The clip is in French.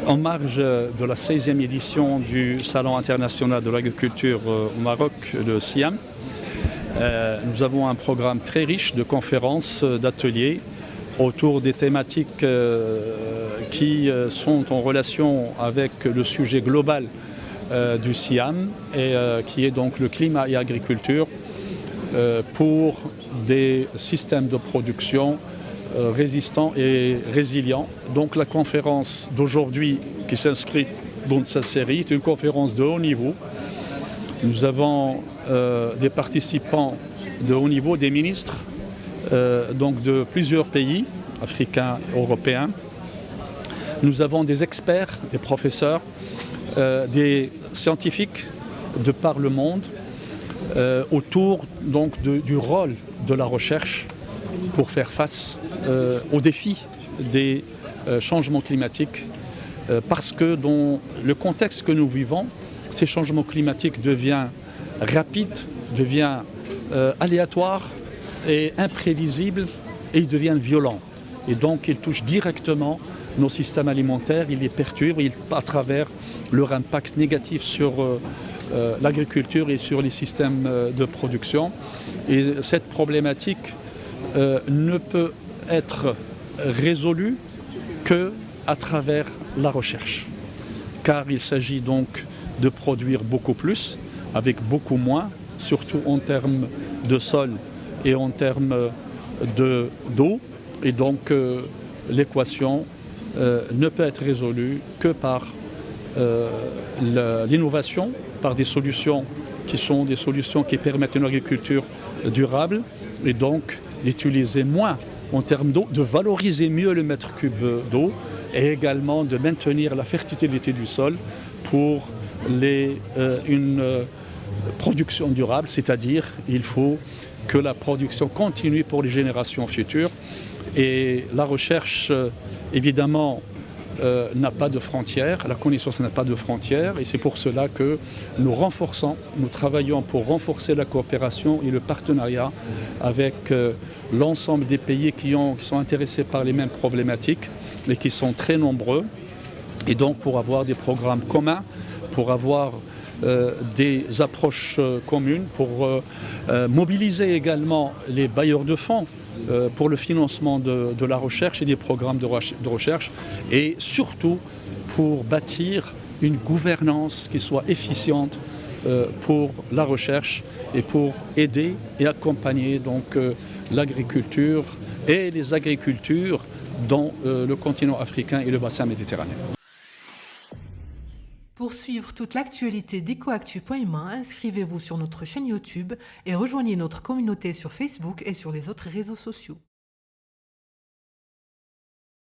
En marge de la 16e édition du Salon international de l'agriculture au Maroc, le SIAM, nous avons un programme très riche de conférences, d'ateliers autour des thématiques qui sont en relation avec le sujet global du SIAM et qui est donc le climat et agriculture pour des systèmes de production résistants et résilients. Donc la conférence d'aujourd'hui qui s'inscrit dans cette série est une conférence de haut niveau. Nous avons des participants de haut niveau, des ministres donc de plusieurs pays africains, européens. Nous avons des experts, des professeurs, des scientifiques de par le monde autour donc du rôle de la recherche pour faire face aux défis des changements climatiques parce que dans le contexte que nous vivons, ces changements climatiques deviennent rapides, deviennent aléatoires et imprévisibles et ils deviennent violents. Et donc ils touchent directement nos systèmes alimentaires, ils les perturbent à travers leur impact négatif sur l'agriculture et sur les systèmes de production. Et cette problématique ne peut être résolue qu'à travers la recherche. Car il s'agit donc de produire beaucoup plus, avec beaucoup moins, surtout en termes de sol et en termes d'eau. Et donc l'équation ne peut être résolue que par l'innovation, par des solutions qui sont des solutions qui permettent une agriculture durable et donc d'utiliser moins en termes d'eau, de valoriser mieux le mètre cube d'eau et également de maintenir la fertilité du sol pour une production durable, c'est-à-dire il faut que la production continue pour les générations futures. Et la recherche, évidemment, n'a pas de frontières, la connaissance n'a pas de frontières et c'est pour cela que nous travaillons pour renforcer la coopération et le partenariat avec l'ensemble des pays qui sont intéressés par les mêmes problématiques et qui sont très nombreux. Et donc pour avoir des programmes communs, pour avoir des approches communes, pour mobiliser également les bailleurs de fonds pour le financement de la recherche et des programmes de recherche et surtout pour bâtir une gouvernance qui soit efficiente pour la recherche et pour aider et accompagner donc l'agriculture et les agricultures dans le continent africain et le bassin méditerranéen. Pour suivre toute l'actualité d'EcoActu.ma, inscrivez-vous sur notre chaîne YouTube et rejoignez notre communauté sur Facebook et sur les autres réseaux sociaux.